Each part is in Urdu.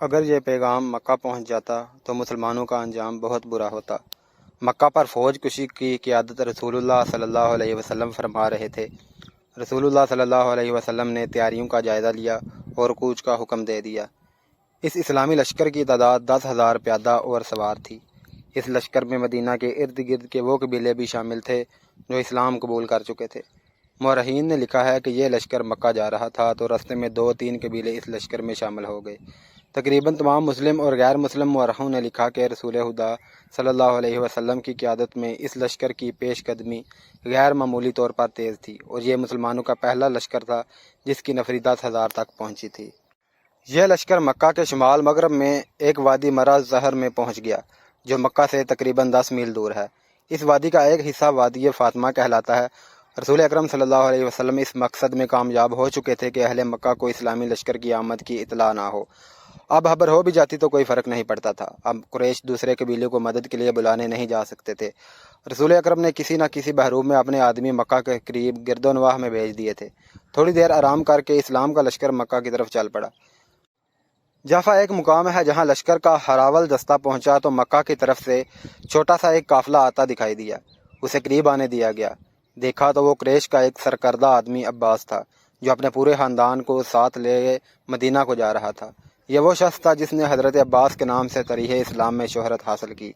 اگر یہ پیغام مکہ پہنچ جاتا تو مسلمانوں کا انجام بہت برا ہوتا۔ مکہ پر فوج کشی کی قیادت رسول اللہ صلی اللہ علیہ وسلم فرما رہے تھے۔ رسول اللہ صلی اللہ علیہ وسلم نے تیاریوں کا جائزہ لیا اور کوچ کا حکم دے دیا۔ اس اسلامی لشکر کی تعداد 10,000 پیادہ اور سوار تھی۔ اس لشکر میں مدینہ کے ارد گرد کے وہ قبیلے بھی شامل تھے جو اسلام قبول کر چکے تھے۔ مورخین نے لکھا ہے کہ یہ لشکر مکہ جا رہا تھا تو راستے میں 2-3 قبیلے اس لشکر میں شامل ہو گئے۔ تقریباً تمام مسلم اور غیر مسلم مورخوں نے لکھا کہ رسول خدا صلی اللہ علیہ وسلم کی قیادت میں اس لشکر کی پیش قدمی غیر معمولی طور پر تیز تھی اور یہ مسلمانوں کا پہلا لشکر تھا جس کی نفری 10,000 تک پہنچی تھی۔ یہ لشکر مکہ کے شمال مغرب میں ایک وادی مرز زہر میں پہنچ گیا جو مکہ سے تقریباً 10 میل دور ہے۔ اس وادی کا ایک حصہ وادی فاطمہ کہلاتا ہے۔ رسول اکرم صلی اللہ علیہ وسلم اس مقصد میں کامیاب ہو چکے تھے کہ اہل مکہ کو اسلامی لشکر کی آمد کی اطلاع نہ ہو۔ اب خبر ہو بھی جاتی تو کوئی فرق نہیں پڑتا تھا۔ اب قریش دوسرے قبیلے کو مدد کے لیے بلانے نہیں جا سکتے تھے۔ رسول اکرم نے کسی نہ کسی بحروب میں اپنے آدمی مکہ کے قریب گرد و نواح میں بھیج دیے تھے۔ تھوڑی دیر آرام کر کے اسلام کا لشکر مکہ کی طرف چل پڑا۔ جعفہ ایک مقام ہے جہاں لشکر کا ہراول دستہ پہنچا تو مکہ کی طرف سے چھوٹا سا ایک قافلہ آتا دکھائی دیا۔ اسے قریب آنے دیا گیا۔ دیکھا تو وہ قریش کا ایک سرکردہ آدمی عباس تھا جو اپنے پورے خاندان کو ساتھ لے مدینہ کو جا رہا تھا۔ یہ وہ شخص تھا جس نے حضرت عباس کے نام سے تاریخ اسلام میں شہرت حاصل کی۔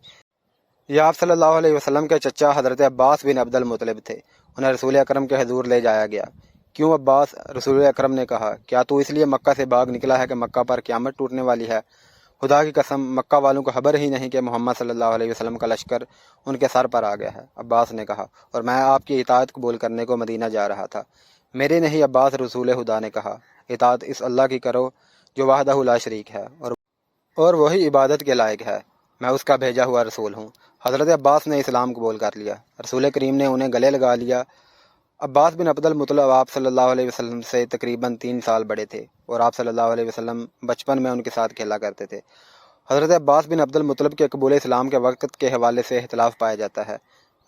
یہ آپ صلی اللہ علیہ وسلم کے چچا حضرت عباس بن عبد المطلب تھے۔ انہیں رسول اکرم کے حضور لے جایا گیا۔ کیوں عباس؟ رسول اکرم نے کہا، کیا تو اس لیے مکہ سے بھاگ نکلا ہے کہ مکہ پر قیامت ٹوٹنے والی ہے؟ خدا کی قسم، مکہ والوں کو خبر ہی نہیں کہ محمد صلی اللہ علیہ وسلم کا لشکر ان کے سر پر آ گیا ہے۔ عباس نے کہا، اور میں آپ کی اطاعت قبول کرنے کو مدینہ جا رہا تھا۔ میرے نہیں عباس، رسول خدا نے کہا، اطاعت اس اللہ کی کرو جو وحدہ لا شریک ہے اور وہی عبادت کے لائق ہے۔ میں اس کا بھیجا ہوا رسول ہوں۔ حضرت عباس نے اسلام قبول کر لیا۔ رسول کریم نے انہیں گلے لگا لیا۔ عباس بن عبد المطلب آپ صلی اللہ علیہ وسلم سے تقریباً 3 سال بڑے تھے اور آپ صلی اللہ علیہ وسلم بچپن میں ان کے ساتھ کھیلا کرتے تھے۔ حضرت عباس بن عبد المطلب کے قبول اسلام کے وقت کے حوالے سے اختلاف پایا جاتا ہے۔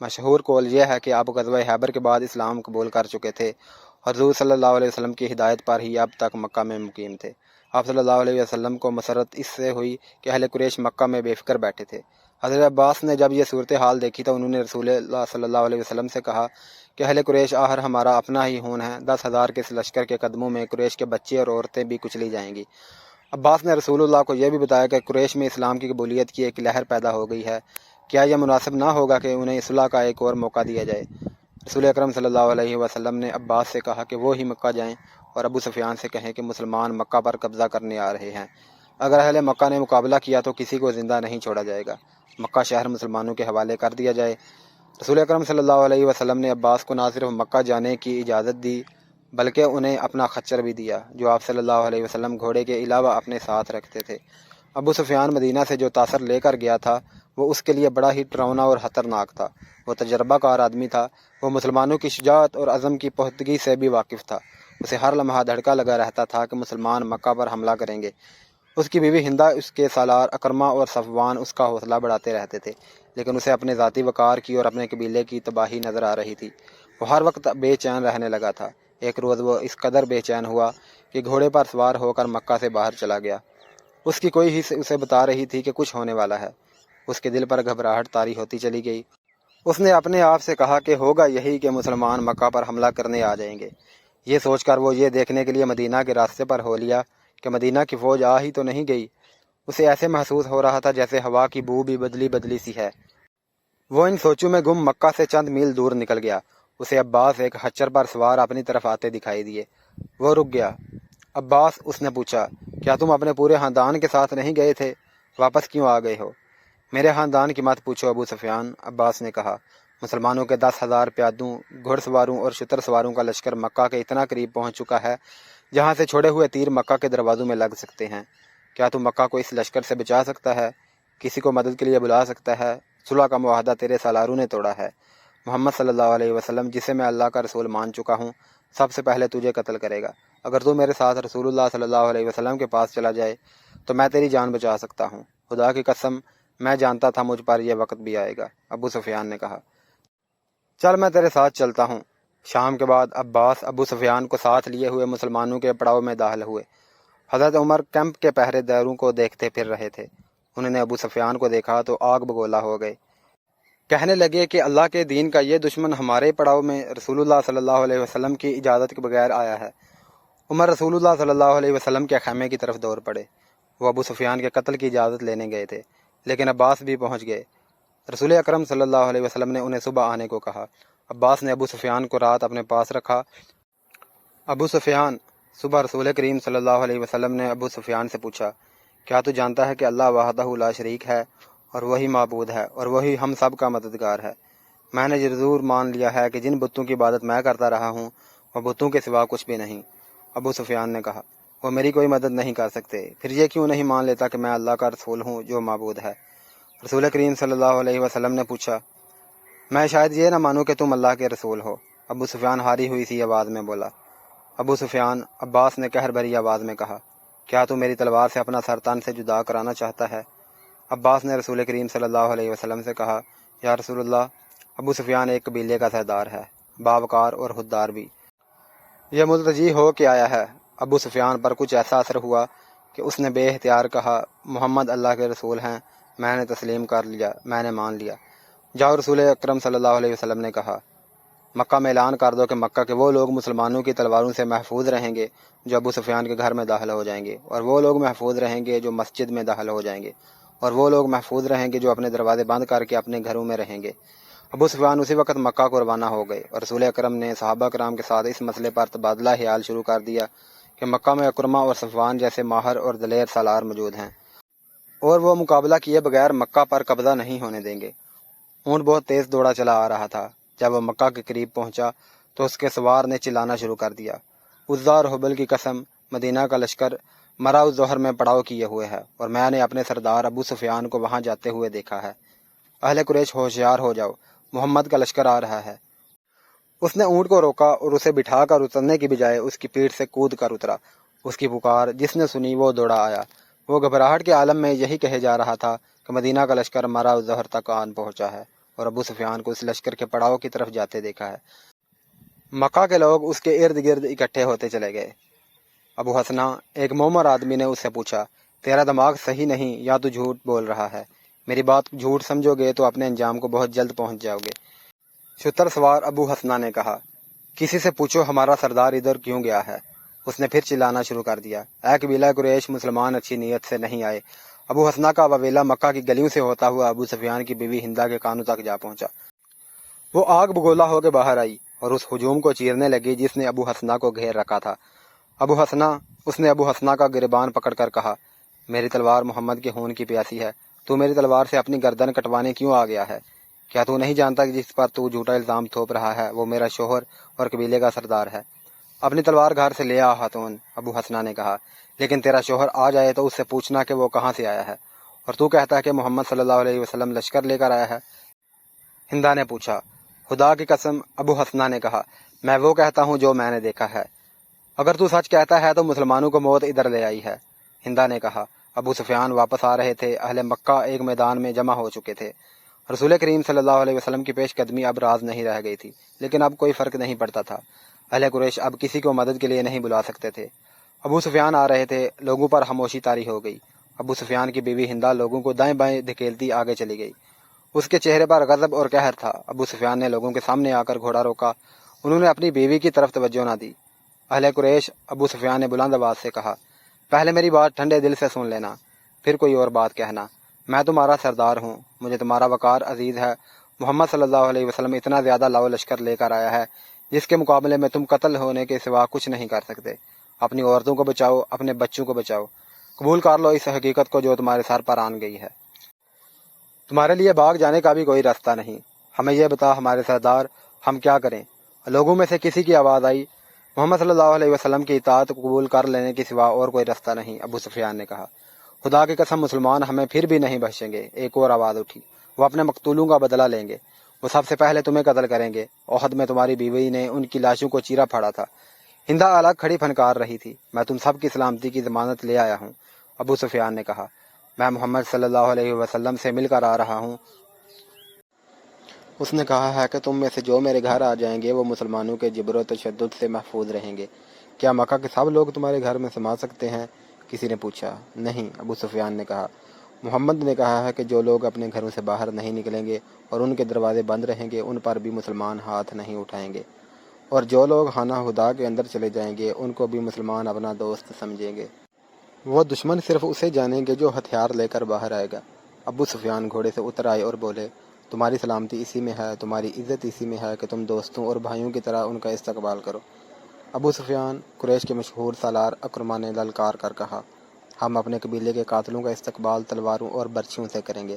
مشہور قول یہ ہے کہ آپ غزوہ خیبر کے بعد اسلام قبول کر چکے تھے۔ حضور صلی اللہ علیہ وسلم کی ہدایت پر ہی اب تک مکہ میں مقیم تھے۔ آپ صلی اللہ علیہ وسلم کو مسرت اس سے ہوئی کہ اہل قریش مکہ میں بے فکر بیٹھے تھے۔ حضرت عباس نے جب یہ صورتحال دیکھی تو انہوں نے رسول اللہ صلی اللہ علیہ وسلم سے کہا کہ اہل قریش آخر ہمارا اپنا ہی خون ہے۔ 10,000 کے اس لشکر کے قدموں میں قریش کے بچے اور عورتیں بھی کچلی جائیں گی۔ عباس نے رسول اللہ کو یہ بھی بتایا کہ قریش میں اسلام کی قبولیت کی ایک لہر پیدا ہو گئی ہے۔ کیا یہ مناسب نہ ہوگا کہ انہیں اصلاح کا ایک اور موقع دیا جائے؟ رسول اکرم صلی اللہ علیہ وسلم نے عباس سے کہا کہ وہ ہی مکہ جائیں اور ابو سفیان سے کہیں کہ مسلمان مکہ پر قبضہ کرنے آ رہے ہیں۔ اگر اہل مکہ نے مقابلہ کیا تو کسی کو زندہ نہیں چھوڑا جائے گا۔ مکہ شہر مسلمانوں کے حوالے کر دیا جائے۔ رسول اکرم صلی اللہ علیہ وسلم نے عباس کو نہ صرف مکہ جانے کی اجازت دی بلکہ انہیں اپنا خچر بھی دیا جو آپ صلی اللہ علیہ وسلم گھوڑے کے علاوہ اپنے ساتھ رکھتے تھے۔ ابو سفیان مدینہ سے جو تاثر لے کر گیا تھا وہ اس کے لیے بڑا ہی ڈراؤنا اور خطرناک تھا۔ وہ تجربہ کار آدمی تھا۔ وہ مسلمانوں کی شجاعت اور عزم کی پختگی سے بھی واقف تھا۔ اسے ہر لمحہ دھڑکا لگا رہتا تھا کہ مسلمان مکہ پر حملہ کریں گے۔ اس کی بیوی ہندہ، اس کے سالار اکرمہ اور صفوان اس کا حوصلہ بڑھاتے رہتے تھے، لیکن اسے اپنے ذاتی وقار کی اور اپنے قبیلے کی تباہی نظر آ رہی تھی۔ وہ ہر وقت بے چین رہنے لگا تھا۔ ایک روز وہ اس قدر بے چین ہوا کہ گھوڑے پر سوار ہو کر مکہ سے باہر چلا گیا۔ اس کی کوئی حص اسے بتا رہی تھی کہ کچھ ہونے والا ہے۔ اس کے دل پر گھبراہٹ طاری ہوتی چلی گئی۔ اس نے اپنے آپ سے کہا کہ ہوگا یہی کہ مسلمان مکہ پر حملہ کرنے آ جائیں گے۔ یہ سوچ کر وہ یہ دیکھنے کے لیے مدینہ کے راستے پر ہو لیا کہ مدینہ کی فوج آ ہی تو نہیں گئی۔ اسے ایسے محسوس ہو رہا تھا جیسے ہوا کی بو بھی بدلی بدلی سی ہے۔ وہ ان سوچوں میں گم مکہ سے چند میل دور نکل گیا۔ اسے عباس ایک خچر پر سوار اپنی طرف آتے دکھائی دیے۔ وہ رک گیا۔ عباس، اس نے پوچھا، کیا تم اپنے پورے خاندان کے ساتھ نہیں گئے تھے؟ واپس کیوں آ گئے ہو؟ میرے خاندان کی مت پوچھو ابو سفیان، عباس نے کہا۔ مسلمانوں کے 10,000 پیادوں، گھڑ سواروں اور شتر سواروں کا لشکر مکہ کے اتنا قریب پہنچ چکا ہے جہاں سے چھوڑے ہوئے تیر مکہ کے دروازوں میں لگ سکتے ہیں۔ کیا تم مکہ کو اس لشکر سے بچا سکتا ہے؟ کسی کو مدد کے لیے بلا سکتا ہے؟ صلح کا معاہدہ تیرے سالاروں نے توڑا ہے۔ محمد صلی اللہ علیہ وسلم، جسے میں اللہ کا رسول مان چکا ہوں، سب سے پہلے تجھے قتل کرے گا۔ اگر تو میرے ساتھ رسول اللہ صلی اللہ علیہ وسلم کے پاس چلا جائے تو میں تیری جان بچا سکتا ہوں۔ خدا کی قسم، میں جانتا تھا مجھ پر یہ وقت بھی آئے گا، ابو سفیان نے کہا۔ چل، میں تیرے ساتھ چلتا ہوں۔ شام کے بعد عباس ابو سفیان کو ساتھ لیے ہوئے مسلمانوں کے پڑاؤ میں داخل ہوئے۔ حضرت عمر کیمپ کے پہرے داروں کو دیکھتے پھر رہے تھے۔ انہوں نے ابو سفیان کو دیکھا تو آگ بگولا ہو گئے۔ کہنے لگے کہ اللہ کے دین کا یہ دشمن ہمارے پڑاؤ میں رسول اللہ صلی اللہ علیہ وسلم کی اجازت کے بغیر آیا ہے۔ عمر رسول اللہ صلی اللہ علیہ وسلم کے خیمے کی طرف دوڑ پڑے۔ وہ ابو سفیان کے قتل کی اجازت لینے گئے تھے، لیکن عباس بھی پہنچ گئے۔ رسول اکرم صلی اللہ علیہ وسلم نے انہیں صبح آنے کو کہا۔ عباس نے ابو سفیان کو رات اپنے پاس رکھا۔ ابو سفیان صبح رسول کریم صلی اللہ علیہ وسلم نے ابو سفیان سے پوچھا، کیا تو جانتا ہے کہ اللہ وحدہ لا شریک ہے اور وہی معبود ہے اور وہی ہم سب کا مددگار ہے؟ میں نے ضرور مان لیا ہے کہ جن بتوں کی عبادت میں کرتا رہا ہوں وہ بتوں کے سوا کچھ بھی نہیں۔ ابو سفیان نے کہا، وہ میری کوئی مدد نہیں کر سکتے، پھر یہ کیوں نہیں مان لیتا کہ میں اللہ کا رسول ہوں جو معبود ہے؟ رسول کریم صلی اللہ علیہ وسلم نے پوچھا، میں شاید یہ نہ مانوں کہ تم اللہ کے رسول ہو۔ ابو سفیان ہاری ہوئی سی آواز میں بولا۔ ابو سفیان، عباس نے قہر بھری آواز میں کہا، کیا تو میری تلوار سے اپنا سر تن سے جدا کرانا چاہتا ہے؟ عباس نے رسول کریم صلی اللہ علیہ وسلم سے کہا، یا رسول اللہ، ابو سفیان ایک قبیلے کا سردار ہے، باوقار اور خوددار بھی۔ یہ ملتجی ہو کے آیا ہے۔ ابو سفیان پر کچھ ایسا اثر ہوا کہ اس نے بے اختیار کہا، محمد اللہ کے رسول ہیں، میں نے تسلیم کر لیا، میں نے مان لیا۔ جاؤ، رسول اکرم صلی اللہ علیہ وسلم نے کہا، مکہ میں اعلان کر دو کہ مکہ کے وہ لوگ مسلمانوں کی تلواروں سے محفوظ رہیں گے جو ابو سفیان کے گھر میں داخل ہو جائیں گے، اور وہ لوگ محفوظ رہیں گے جو مسجد میں داخل ہو جائیں گے، اور وہ لوگ محفوظ رہیں گے جو اپنے دروازے بند کر کے اپنے گھروں میں رہیں گے۔ ابو سفیان اسی وقت مکہ کو روانہ ہو گئے، اور رسول اکرم نے صحابہ کرام کے ساتھ اس مسئلے پر تبادلہ خیال شروع کر دیا کہ مکہ میں اکرمہ اور صفوان جیسے ماہر اور دلیر سالار موجود ہیں، اور وہ مقابلہ کیے بغیر مکہ پر قبضہ نہیں ہونے دیں گے۔ اونٹ بہت تیز دوڑا چلا آ رہا تھا۔ جب وہ مکہ کے قریب پہنچا تو اس کے سوار نے چلانا شروع کر دیا، عزا اور حبل کی قسم، مدینہ کا لشکر مرا الظہر میں پڑاؤ کیے ہوئے ہے، اور میں نے اپنے سردار ابو سفیان کو وہاں جاتے ہوئے دیکھا ہے۔ اہل قریش ہوشیار ہو جاؤ، محمد کا لشکر آ رہا ہے۔ اس نے اونٹ کو روکا اور اسے بٹھا کر اترنے کی بجائے اس کی پیٹھ سے کود کر اترا۔ اس کی پکار جس نے سنی وہ دوڑا آیا۔ وہ گھبراہٹ کے عالم میں یہی کہے جا رہا تھا کہ مدینہ کا لشکر مرا الظہر تک آن پہنچا ہے، اور ابو سفیان کو اس لشکر کے پڑاؤ کی طرف جاتے دیکھا ہے۔ مکہ کے لوگ اس کے ارد گرد اکٹھے ہوتے چلے گئے۔ ابو حسنہ، ایک مومر آدمی نے اس سے پوچھا، تیرا دماغ صحیح نہیں یا تو جھوٹ بول رہا ہے؟ میری بات جھوٹ سمجھو گے تو اپنے انجام کو بہت جلد پہنچ جاؤ گے۔ شتر سوار ابو حسنہ نے کہا، کسی سے پوچھو ہمارا سردار ادھر کیوں گیا ہے؟ اس نے پھر چلانا شروع کر دیا، اے قبیلہ قریش، مسلمان اچھی نیت سے نہیں آئے۔ ابو حسنہ کا وویلا مکہ کی گلیوں سے ہوتا ہوا ابو سفیان کی بیوی ہندا کے کانوں تک جا پہنچا۔ وہ آگ بگولا ہو کے باہر آئی اور اس ہجوم کو چیرنے لگی جس نے ابو حسنہ کو گھیر رکھا تھا۔ اس نے ابو حسنہ کا گریبان پکڑ کر کہا، میری تلوار محمد کے خون کی پیاسی ہے، تو میری تلوار سے اپنی گردن کٹوانے کیوں آ گیا ہے؟ کیا تو نہیں جانتا کہ جس پر تو جھوٹا الزام تھوپ رہا ہے وہ میرا شوہر اور قبیلے کا سردار ہے؟ اپنی تلوار گھر سے لے آ خاتون، ابو حسنہ نے کہا، لیکن تیرا شوہر آ جائے تو اس سے پوچھنا کہ وہ کہاں سے آیا ہے، اور تو کہتا ہے کہ محمد صلی اللہ علیہ وسلم لشکر لے کر آیا ہے۔ ہندا نے پوچھا، خدا کی قسم، ابو حسنہ نے کہا، میں وہ کہتا ہوں جو میں نے دیکھا ہے۔ اگر تو سچ کہتا ہے تو مسلمانوں کو موت ادھر لے آئی ہے۔ ہندا نے کہا، ابو سفیان واپس آ رہے تھے، اہل مکہ ایک میدان میں جمع ہو چکے تھے۔ رسول کریم صلی اللہ علیہ وسلم کی پیش قدمی اب راز نہیں رہ گئی تھی، لیکن اب کوئی فرق نہیں پڑتا تھا۔ اہل قریش اب کسی کو مدد کے لیے نہیں بلا سکتے تھے۔ ابو سفیان آ رہے تھے، لوگوں پر خاموشی طاری ہو گئی۔ ابو سفیان کی بیوی ہندا لوگوں کو دائیں بائیں دھکیلتی آگے چلی گئی۔ اس کے چہرے پر غضب اور قہر تھا۔ ابو سفیان نے لوگوں کے سامنے آ کر گھوڑا روکا۔ انہوں نے اپنی بیوی کی طرف توجہ نہ دی۔ اہل قریش، ابو سفیان نے بلند آواز سے کہا، پہلے میری بات ٹھنڈے دل سے سن لینا، پھر کوئی اور بات کہنا۔ میں تمہارا سردار ہوں، مجھے تمہارا وقار عزیز ہے۔ محمد صلی اللہ علیہ وسلم اتنا زیادہ لاؤ لشکر لے کر آیا ہے جس کے مقابلے میں تم قتل ہونے کے سوا کچھ نہیں کر سکتے۔ اپنی عورتوں کو بچاؤ، اپنے بچوں کو بچاؤ۔ قبول کر لو اس حقیقت کو جو تمہارے سر پر آن گئی ہے۔ تمہارے لیے بھاگ جانے کا بھی کوئی راستہ نہیں۔ ہمیں یہ بتا ہمارے سردار، ہم کیا کریں؟ لوگوں میں سے کسی کی آواز آئی، محمد صلی اللہ علیہ وسلم کی اطاعت قبول کر لینے کے سوا اور کوئی راستہ نہیں۔ ابو سفیان نے کہا، خدا کی قسم، مسلمان ہمیں پھر بھی نہیں بخشیں گے۔ ایک اور آواز اٹھی، وہ اپنے مقتولوں کا بدلہ لیں گے، وہ سب سے پہلے تمہیں قتل کریں گے۔ احد میں تمہاری بیوی نے ان کی لاشوں کو چیرا پھاڑا تھا۔ ہندا الگ کھڑی پھنکار رہی تھی، میں تم سب کی سلامتی کی ضمانت لے آیا ہوں۔ ابو سفیان نے کہا، میں محمد صلی اللہ علیہ وسلم سے مل کر آ رہا ہوں۔ اس نے کہا ہے کہ تم میں سے جو میرے گھر آ جائیں گے وہ مسلمانوں کے جبر و تشدد سے محفوظ رہیں گے۔ کیا مکہ کے سب لوگ تمہارے گھر میں سما سکتے ہیں؟ کسی نے پوچھا۔ نہیں، ابو سفیان نے کہا۔ محمد نے کہا ہے کہ جو لوگ اپنے گھروں سے باہر نہیں نکلیں گے اور ان کے دروازے بند رہیں گے ان پر بھی مسلمان ہاتھ نہیں اٹھائیں گے، اور جو لوگ خانہ خدا کے اندر چلے جائیں گے ان کو بھی مسلمان اپنا دوست سمجھیں گے۔ وہ دشمن صرف اسے جانیں گے جو ہتھیار لے کر باہر آئے گا۔ ابو سفیان گھوڑے سے اتر آئے اور بولے، تمہاری سلامتی اسی میں ہے، تمہاری عزت اسی میں ہے کہ تم دوستوں اور بھائیوں کی طرح ان کا استقبال کرو۔ ابو سفیان، قریش کے مشہور سالار اکرمہ نے للکار کر کہا، ہم اپنے قبیلے کے قاتلوں کا استقبال تلواروں اور برچھیوں سے کریں گے،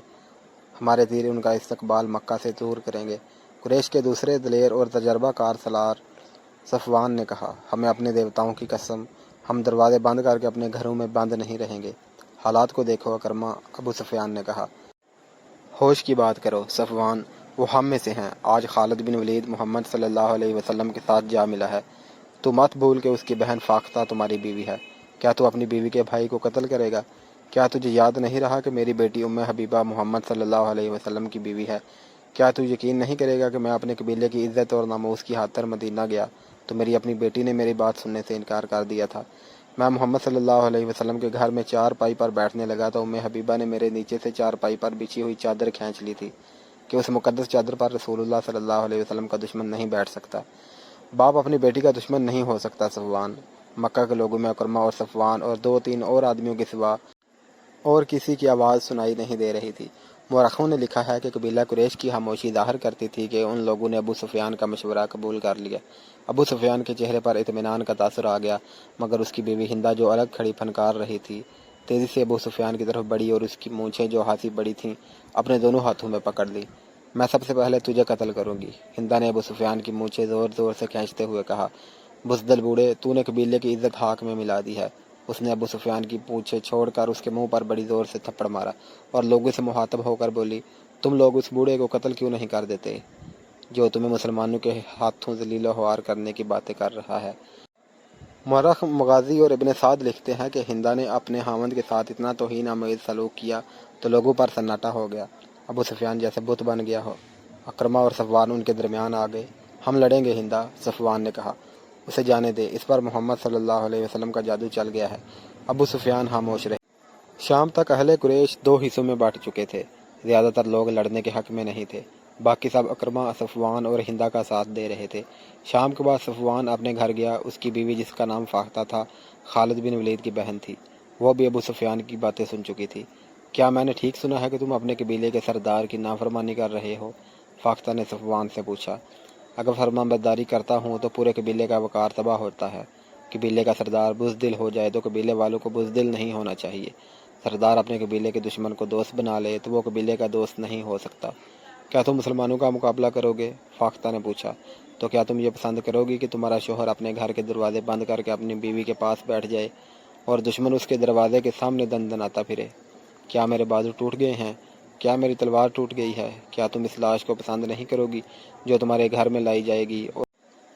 ہمارے تیر ان کا استقبال مکہ سے دور کریں گے۔ قریش کے دوسرے دلیر اور تجربہ کار سالار صفوان نے کہا، ہمیں اپنے دیوتاؤں کی قسم، ہم دروازے بند کر کے اپنے گھروں میں بند نہیں رہیں گے۔ حالات کو دیکھو اکرمہ، ابو سفیان نے کہا۔ ہوش کی بات کرو صفوان، وہ ہم میں سے ہیں۔ آج خالد بن ولید محمد صلی اللہ علیہ وسلم کے ساتھ جا ملا ہے۔ تو مت بھول کہ اس کی بہن فاختہ تمہاری بیوی ہے۔ کیا تو اپنی بیوی کے بھائی کو قتل کرے گا؟ کیا تجھے یاد نہیں رہا کہ میری بیٹی ام حبیبہ محمد صلی اللہ علیہ وسلم کی بیوی ہے؟ کیا تو یقین نہیں کرے گا کہ میں اپنے قبیلے کی عزت اور ناموس کی خاطر مدینہ گیا تو میری اپنی بیٹی نے میری بات سننے سے انکار کر دیا تھا؟ میں محمد صلی اللہ علیہ وسلم کے گھر میں چار پائی پر بیٹھنے لگا تو ام حبیبہ نے میرے نیچے سے چار پائی پر بچھی ہوئی چادر کھینچ لی تھی کہ اس مقدس چادر پر رسول اللہ صلی اللہ علیہ وسلم کا دشمن نہیں بیٹھ سکتا۔ باپ اپنی بیٹی کا دشمن نہیں ہو سکتا صفوان۔ مکہ کے لوگوں میں اکرمہ اور صفوان اور دو تین اور آدمیوں کے سوا اور کسی کی آواز سنائی نہیں دے رہی تھی۔ مورخوں نے لکھا ہے کہ قبیلہ قریش کی خاموشی ظاہر کرتی تھی کہ ان لوگوں نے ابو سفیان کا مشورہ قبول کر لیا۔ ابو سفیان کے چہرے پر اطمینان کا تاثر آ گیا، مگر اس کی بیوی ہندہ جو الگ کھڑی پھنکار رہی تھی تیزی سے ابو سفیان کی طرف بڑھی اور اس کی مونچھیں جو خاصی بڑی تھیں اپنے دونوں ہاتھوں میں پکڑ لی۔ میں سب سے پہلے تجھے قتل کروں گی، ہندہ نے ابو سفیان کی مونچھیں زور زور سے کھینچتے ہوئے کہا۔ بزدل بوڑھے، تو نے قبیلے کی عزت خاک میں ملا دی ہے۔ اس نے ابو سفیان کی پونچھیں چھوڑ کر اس کے منہ پر بڑی زور سے تھپڑ مارا اور لوگوں سے مخاطب ہو کر بولی، تم لوگ اس بوڑھے کو قتل کیوں نہیں کر دیتے جو تمہیں مسلمانوں کے ہاتھوں ذلیل و خوار کرنے کی باتیں کر رہا ہے؟ مورخ مغازی اور ابن سعد لکھتے ہیں کہ ہندہ نے اپنے خاوند کے ساتھ اتنا توہین آمیز سلوک کیا تو لوگوں پر سناٹا ہو گیا۔ ابو سفیان جیسے بت بن گیا ہو۔ اکرمہ اور صفوان ان کے درمیان آ گئے۔ ہم لڑیں گے ہندہ، صفوان نے کہا۔ اسے جانے دے، اس پر محمد صلی اللہ علیہ وسلم کا جادو چل گیا ہے۔ ابو سفیان خاموش رہے۔ شام تک اہل قریش دو حصوں میں بانٹ چکے تھے۔ زیادہ تر لوگ لڑنے کے حق میں نہیں تھے، باقی سب اکرمہ، صفوان اور ہندہ کا ساتھ دے رہے تھے۔ شام کے بعد صفوان اپنے گھر گیا۔ اس کی بیوی جس کا نام فاختہ تھا خالد بن ولید کی بہن تھی، وہ بھی ابو سفیان کی باتیں سن چکی تھی۔ کیا میں نے ٹھیک سنا ہے کہ تم اپنے قبیلے کے سردار کی نافرمانی کر رہے ہو؟ فاختہ نے صفوان سے پوچھا۔ اگر فرمان برداری کرتا ہوں تو پورے قبیلے کا وقار تباہ ہوتا ہے۔ قبیلے کا سردار بزدل ہو جائے تو قبیلے والوں کو بزدل نہیں ہونا چاہیے۔ سردار اپنے قبیلے کے دشمن کو دوست بنا لے تو وہ قبیلے کا دوست نہیں ہو سکتا۔ کیا تم مسلمانوں کا مقابلہ کرو گے؟ فاختہ نے پوچھا۔ تو کیا تم یہ پسند کرو گی کہ تمہارا شوہر اپنے گھر کے دروازے بند کر کے اپنی بیوی کے پاس بیٹھ جائے اور دشمن اس کے دروازے کے سامنے دندناتا پھرے؟ کیا میرے بازو ٹوٹ گئے ہیں؟ کیا میری تلوار ٹوٹ گئی ہے؟ کیا تم اس لاش کو پسند نہیں کرو گی جو تمہارے گھر میں لائی جائے گی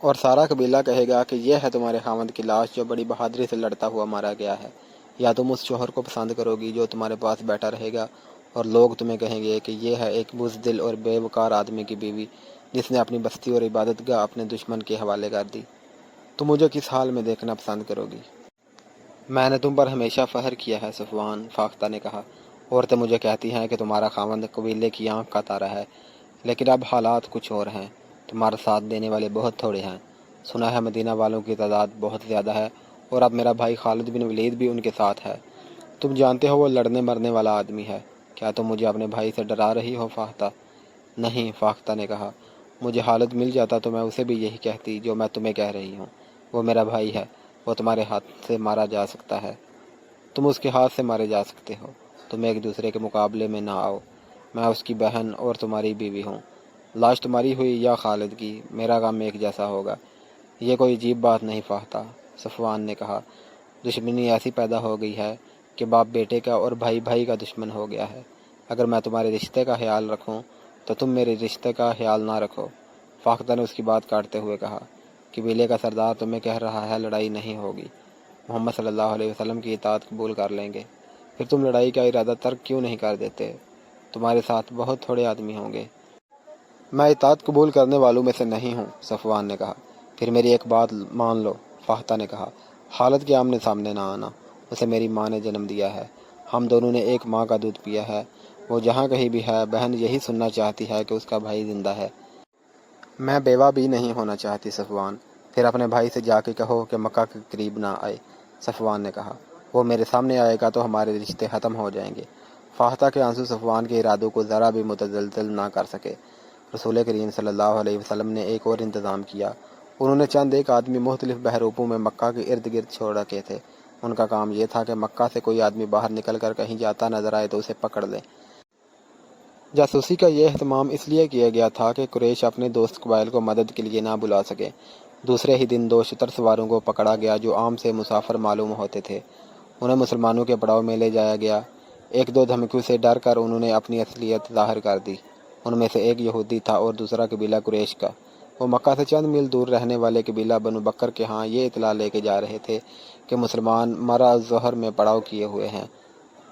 اور سارا قبیلہ کہے گا کہ یہ ہے تمہارے خاوند کی لاش جو بڑی بہادری سے لڑتا ہوا مارا گیا ہے؟ یا تم اس شوہر کو پسند کرو گی جو تمہارے پاس بیٹھا رہے گا اور لوگ تمہیں کہیں گے کہ یہ ہے ایک بزدل اور بے وقار آدمی کی بیوی جس نے اپنی بستی اور عبادت گاہ اپنے دشمن کے حوالے کر دی؟ تم مجھے کس حال میں دیکھنا پسند کرو گی؟ میں نے تم پر ہمیشہ فخر کیا ہے صفوان، فاختہ نے کہا۔ عورتیں مجھے کہتی ہیں کہ تمہارا خاوند قبیلے کی آنکھ کا تارا ہے، لیکن اب حالات کچھ اور ہیں۔ تمہارا ساتھ دینے والے بہت تھوڑے ہیں۔ سنا ہے مدینہ والوں کی تعداد بہت زیادہ ہے اور اب میرا بھائی خالد بن ولید بھی ان کے ساتھ ہے۔ تم جانتے ہو وہ لڑنے مرنے والا آدمی ہے۔ کیا تم مجھے اپنے بھائی سے ڈرا رہی ہو فاختہ؟ نہیں، فاختہ نے کہا۔ مجھے خالد مل جاتا تو میں اسے بھی یہی کہتی جو میں تمہیں کہہ رہی ہوں۔ وہ میرا بھائی ہے، وہ تمہارے ہاتھ سے مارا جا سکتا ہے، تم اس کے ہاتھ سے مارے جا سکتے ہو۔ تم ایک دوسرے کے مقابلے میں نہ آؤ۔ میں اس کی بہن اور تمہاری بیوی ہوں۔ لاش تمہاری ہوئی یا خالد کی، میرا غم ایک جیسا ہوگا۔ یہ کوئی عجیب بات نہیں فاختہ، صفوان نے کہا۔ دشمنی ایسی پیدا ہو گئی ہے کہ باپ بیٹے کا اور بھائی بھائی کا دشمن ہو گیا ہے۔ اگر میں تمہارے رشتے کا خیال رکھوں تو تم میرے رشتے کا خیال نہ رکھو۔ فاختہ نے اس کی بات کاٹتے ہوئے کہا، قبیلے کا سردار تمہیں کہہ رہا ہے لڑائی نہیں ہوگی، محمد صلی اللہ علیہ وسلم کی اطاعت قبول کر لیں گے، پھر تم لڑائی کا ارادہ ترک کیوں نہیں کر دیتے؟ تمہارے ساتھ بہت تھوڑے آدمی ہوں گے۔ میں اطاعت قبول کرنے والوں میں سے نہیں ہوں، صفوان نے کہا۔ پھر میری ایک بات مان لو، فاختہ نے کہا، خالد کے آمنے سامنے نہ آنا اسے میری ماں نے جنم دیا ہے، ہم دونوں نے ایک ماں کا دودھ پیا ہے، وہ جہاں کہیں بھی ہے بہن یہی سننا چاہتی ہے کہ اس کا بھائی زندہ ہے۔ میں بیوہ بھی نہیں ہونا چاہتی صفوان، پھر اپنے بھائی سے جا کے کہو کہ مکہ کے قریب نہ آئے۔ صفوان نے کہا، وہ میرے سامنے آئے گا تو ہمارے رشتے ختم ہو جائیں گے۔ فاختہ کے آنسو صفوان کے ارادوں کو ذرا بھی متزلزل نہ کر سکے۔ رسول کریم صلی اللہ علیہ وسلم نے ایک اور انتظام کیا۔ انہوں نے چند ایک آدمی مختلف بحروپوں میں مکہ کے ارد گرد چھوڑ رکھے تھے۔ ان کا کام یہ تھا کہ مکہ سے کوئی آدمی باہر نکل کر کہیں جاتا نظر آئے تو اسے پکڑ لیں۔ جاسوسی کا یہ اہتمام اس لیے کیا گیا تھا کہ قریش اپنے دوست قبائل کو مدد کے لیے نہ بلا سکے۔ دوسرے ہی دن 2 شتر سواروں کو پکڑا گیا جو عام سے مسافر معلوم ہوتے تھے۔ انہیں مسلمانوں کے پڑاؤ میں لے جایا گیا۔ 1-2 دھمکیوں سے ڈر کر انہوں نے اپنی اصلیت ظاہر کر دی۔ ان میں سے ایک یہودی تھا اور دوسرا قبیلہ قریش کا۔ وہ مکہ سے چند میل دور رہنے والے قبیلہ بنو بکر کے ہاں یہ اطلاع لے کے جا رہے تھے کہ مسلمان مرا الظہر میں پڑاؤ کیے ہوئے ہیں۔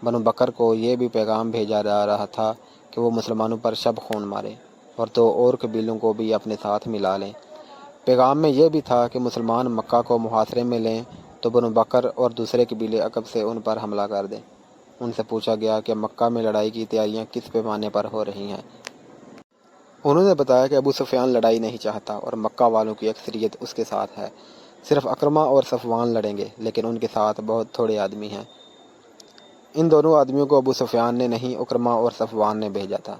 بنو بکر کو یہ بھی پیغام بھیجا جا رہا تھا کہ وہ مسلمانوں پر شب خون مارے اور 2 اور قبیلوں کو بھی اپنے ساتھ ملا لیں۔ پیغام میں یہ بھی تھا کہ مسلمان مکہ کو محاصرے میں لیں تو بنو بکر اور دوسرے قبیلے عقب سے ان پر حملہ کر دیں۔ ان سے پوچھا گیا کہ مکہ میں لڑائی کی تیاریاں کس پیمانے پر ہو رہی ہیں۔ انہوں نے بتایا کہ ابو سفیان لڑائی نہیں چاہتا اور مکہ والوں کی اکثریت اس کے ساتھ ہے۔ صرف اکرمہ اور صفوان لڑیں گے، لیکن ان کے ساتھ بہت تھوڑے آدمی ہیں۔ ان دونوں آدمیوں کو ابو سفیان نے نہیں، اکرمہ اور صفوان نے بھیجا تھا۔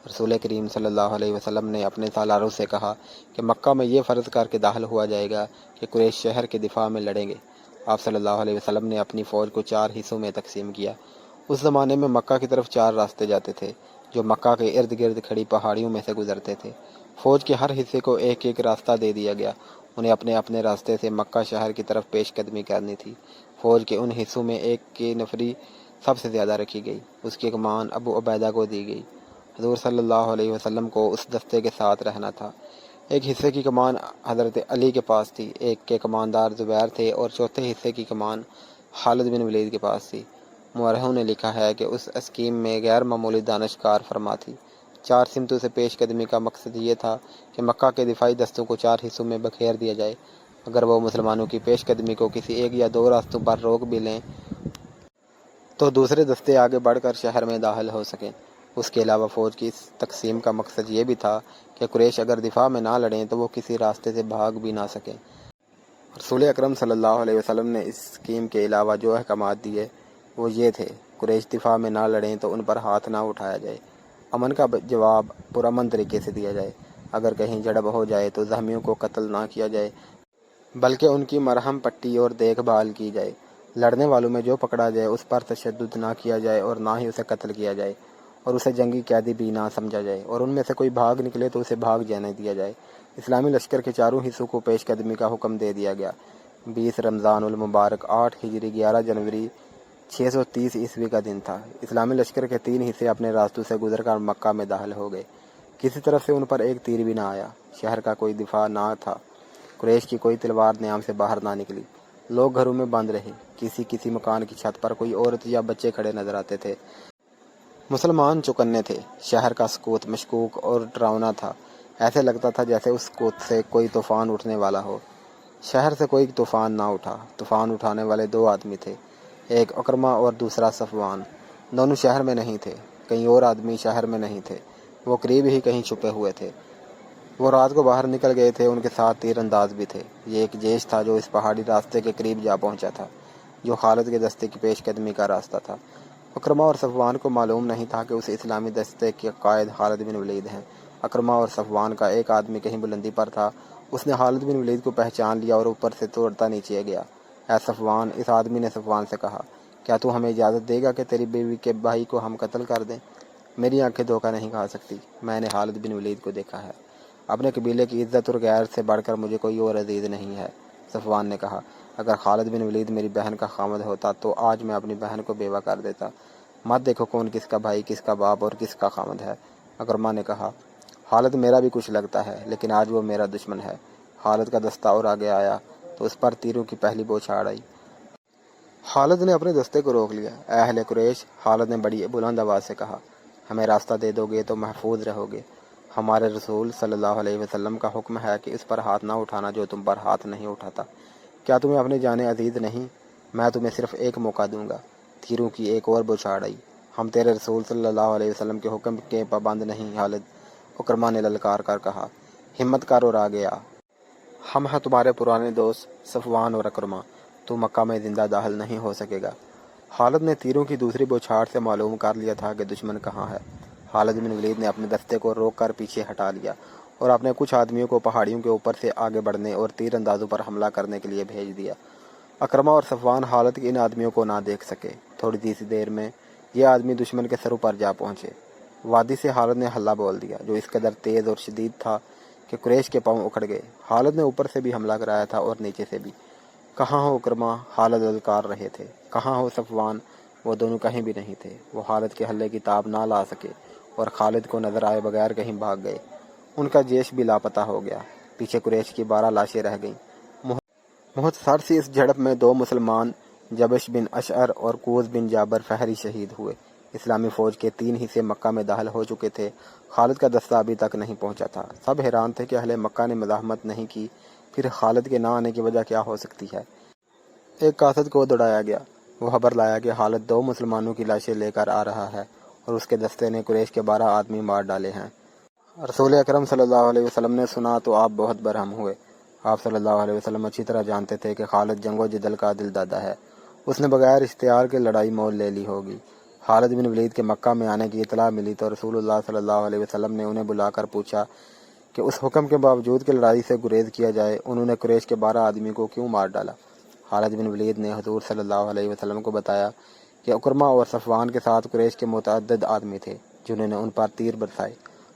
رسول کریم صلی اللہ علیہ وسلم نے اپنے سالاروں سے کہا کہ مکہ میں یہ فرض کر کے داخل ہوا جائے گا کہ قریش شہر کے دفاع میں لڑیں گے۔ آپ صلی اللہ علیہ وسلم نے اپنی فوج کو 4 حصوں میں تقسیم کیا۔ اس زمانے میں مکہ کی طرف 4 راستے جاتے تھے جو مکہ کے ارد گرد کھڑی پہاڑیوں میں سے گزرتے تھے۔ فوج کے ہر حصے کو ایک ایک راستہ دے دیا گیا۔ انہیں اپنے اپنے راستے سے مکہ شہر کی طرف پیش قدمی کرنی تھی۔ فوج کے ان حصوں میں ایک کی نفری سب سے زیادہ رکھی گئی۔ اس کی کمان ابو عبیدہ کو دی گئی۔ حضور صلی اللہ علیہ وسلم کو اس دستے کے ساتھ رہنا تھا۔ ایک حصے کی کمان حضرت علی کے پاس تھی، ایک کے کماندار زبیر تھے اور چوتھے حصے کی کمان خالد بن ولید کے پاس تھی۔ مورخوں نے لکھا ہے کہ اس اسکیم میں غیر معمولی دانشکار فرما تھی۔ 4 سمتوں سے پیش قدمی کا مقصد یہ تھا کہ مکہ کے دفاعی دستوں کو 4 حصوں میں بکھیر دیا جائے۔ اگر وہ مسلمانوں کی پیش قدمی کو کسی 1 یا 2 راستوں پر روک بھی لیں تو دوسرے دستے آگے بڑھ کر شہر میں داخل ہو سکیں۔ اس کے علاوہ فوج کی اس تقسیم کا مقصد یہ بھی تھا کہ قریش اگر دفاع میں نہ لڑیں تو وہ کسی راستے سے بھاگ بھی نہ سکیں۔ رسول اکرم صلی اللہ علیہ وسلم نے اس اسکیم کے علاوہ جو احکامات دیے وہ یہ تھے: قریش دفاع میں نہ لڑیں تو ان پر ہاتھ نہ اٹھایا جائے، امن کا جواب پرامن طریقے سے دیا جائے، اگر کہیں جھڑپ ہو جائے تو زخمیوں کو قتل نہ کیا جائے بلکہ ان کی مرہم پٹی اور دیکھ بھال کی جائے، لڑنے والوں میں جو پکڑا جائے اس پر تشدد نہ کیا جائے اور نہ ہی اسے قتل کیا جائے اور اسے جنگی قیدی بھی نہ سمجھا جائے، اور ان میں سے کوئی بھاگ نکلے تو اسے بھاگ جانے دیا جائے۔ اسلامی لشکر کے 4 حصوں کو پیش قدمی کا حکم دے دیا گیا۔ 20 رمضان المبارک 8 ہجری 11 جنوری 630 عیسوی کا دن تھا۔ اسلامی لشکر کے 3 حصے اپنے راستوں سے گزر کر مکہ میں داخل ہو گئے۔ کسی طرف سے ان پر ایک تیر بھی نہ آیا۔ شہر کا کوئی دفاع نہ تھا۔ قریش کی کوئی تلوار نیام سے باہر نہ نکلی۔ لوگ گھروں میں بند رہے۔ کسی مکان کی چھت پر کوئی عورت یا بچے کھڑے نظر آتے تھے۔ مسلمان چوکنے تھے۔ شہر کا سکوت مشکوک اور ڈراؤنا تھا۔ ایسے لگتا تھا جیسے اس سکوت سے کوئی طوفان اٹھنے والا ہو۔ شہر سے کوئی طوفان نہ اٹھا۔ طوفان اٹھانے والے 2 آدمی تھے، ایک اکرمہ اور دوسرا صفوان۔ دونوں شہر میں نہیں تھے۔ کئی اور آدمی شہر میں نہیں تھے، وہ قریب ہی کہیں چھپے ہوئے تھے۔ وہ رات کو باہر نکل گئے تھے۔ ان کے ساتھ تیر انداز بھی تھے۔ یہ ایک جیش تھا جو اس پہاڑی راستے کے قریب جا پہنچا تھا جو خالد کے دستے کی پیش قدمی کا راستہ تھا۔ اکرمہ اور صفوان کو معلوم نہیں تھا کہ اس اسلامی دستے کے قائد خالد بن ولید ہیں۔ اکرمہ اور صفوان کا ایک آدمی کہیں بلندی پر تھا۔ اس نے خالد بن ولید کو پہچان لیا اور اوپر سے توڑتا نیچے گیا۔ اے صفوان، اس آدمی نے صفوان سے کہا، کیا تو ہمیں اجازت دے گا کہ تیری بیوی کے بھائی کو ہم قتل کر دیں؟ میری آنکھیں دھوکہ نہیں کھا سکتی، میں نے خالد بن ولید کو دیکھا ہے۔ اپنے قبیلے کی عزت اور غیر سے بڑھ کر مجھے کوئی اور عزیز نہیں ہے۔ صفوان نے کہا، اگر خالد بن ولید میری بہن کا خامد ہوتا تو آج میں اپنی بہن کو بیوہ کر دیتا۔ مت دیکھو کون کس کا بھائی، کس کا باپ اور کس کا خامد ہے۔ اکرمہ نے کہا، خالد میرا بھی کچھ لگتا ہے، لیکن آج وہ میرا دشمن ہے۔ خالد کا دستہ اور آگے آیا تو اس پر تیروں کی پہلی بوچھاڑ آئی۔ خالد نے اپنے دستے کو روک لیا۔ اے اہل قریش، خالد نے بڑی بلند آواز سے کہا، ہمیں راستہ دے دو گے تو محفوظ رہو گے۔ ہمارے رسول صلی اللہ علیہ وسلم کا حکم ہے کہ اس پر ہاتھ نہ اٹھانا جو تم پر ہاتھ نہیں اٹھاتا۔ کیا تمہیں اپنی جانیں عزیز نہیں؟ میں تمہیں صرف ایک موقع دوں گا۔ تیروں کی ایک اور بوچھاڑ آئی۔ ہم تیرے رسول صلی اللہ علیہ وسلم کے حکم کے پابند نہیں خالد، اکرما نے للکار کر کہا۔ ہمت کر اور آگے آ، ہم ہیں تمہارے پرانے دوست صفوان اور اکرما، تو مکہ میں زندہ داخل نہیں ہو سکے گا۔ خالد نے تیروں کی دوسری بوچھاڑ سے معلوم کر لیا تھا کہ دشمن کہاں ہے۔ خالد بن ولید نے اپنے دستے کو روک کر پیچھے ہٹا لیا اور اپنے کچھ آدمیوں کو پہاڑیوں کے اوپر سے آگے بڑھنے اور تیر اندازوں پر حملہ کرنے کے لیے بھیج دیا۔ اکرما اور صفوان خالد کے ان آدمیوں کو نہ دیکھ سکے۔ تھوڑی سی دیر میں یہ آدمی دشمن کے سروں پر جا پہنچے۔ وادی سے خالد نے حلہ بول دیا جو اس قدر تیز اور شدید تھا کہ قریش کے پاؤں اکھڑ گئے۔ خالد نے اوپر سے بھی حملہ کرایا تھا اور نیچے سے بھی۔ کہاں ہو اکرما؟ خالد للکار رہے تھے۔ کہاں ہو صفوان؟ وہ دونوں کہیں بھی نہیں تھے۔ وہ خالد کے حلے کی تاب نہ لا سکے اور خالد کو نظر آئے بغیر کہیں بھاگ گئے۔ ان کا جیش بھی لاپتہ ہو گیا۔ پیچھے قریش کی 12 لاشیں رہ گئیں۔ مختصر سی اس جھڑپ میں 2 مسلمان جبش بن اشعر اور کوز بن جابر فہری شہید ہوئے۔ اسلامی فوج کے 3 حصے مکہ میں داخل ہو چکے تھے۔ خالد کا دستہ ابھی تک نہیں پہنچا تھا۔ سب حیران تھے کہ اہل مکہ نے مزاحمت نہیں کی، پھر خالد کے نہ آنے کی وجہ کیا ہو سکتی ہے۔ ایک قاصد کو دوڑایا گیا۔ وہ خبر لایا کہ خالد 2 مسلمانوں کی لاشیں لے کر آ رہا ہے اور اس کے دستے نے قریش کے 12 آدمی مار ڈالے ہیں۔ رسول اکرم صلی اللہ علیہ وسلم نے سنا تو آپ بہت برہم ہوئے۔ آپ صلی اللہ علیہ وسلم اچھی طرح جانتے تھے کہ خالد جنگ و جدل کا دل دادا ہے۔ اس نے بغیر اشتہار کے لڑائی مول لے لی ہوگی۔ خالد بن ولید کے مکہ میں آنے کی اطلاع ملی تو رسول اللہ صلی اللہ علیہ وسلم نے انہیں بلا کر پوچھا کہ اس حکم کے باوجود کہ لڑائی سے گریز کیا جائے انہوں نے قریش کے 12 آدمی کو کیوں مار ڈالا۔ خالد بن ولید نے حضور صلی اللہ علیہ وسلم کو بتایا کہ اکرما اور صفوان کے ساتھ قریش کے متعدد آدمی تھے جنہوں نے ان پر تیر برسائے۔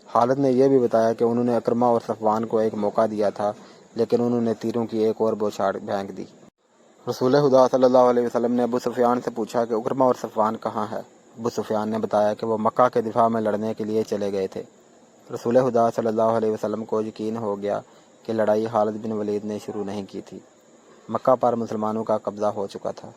خالد نے یہ بھی بتایا کہ انہوں نے اکرما اور صفوان کو ایک موقع دیا تھا لیکن انہوں نے تیروں کی ایک اور بوچھاڑ پھینک دی۔ رسول خدا صلی اللہ علیہ وسلم نے ابو سفیان سے پوچھا کہ اکرما اور صفوان کہاں ہے۔ ابو سفیان نے بتایا کہ وہ مکہ کے دفاع میں لڑنے کے لیے چلے گئے تھے۔ رسول خدا صلی اللہ علیہ وسلم کو یقین ہو گیا کہ لڑائی خالد بن ولید نے شروع نہیں کی تھی۔ مکہ پر مسلمانوں کا قبضہ ہو چکا تھا۔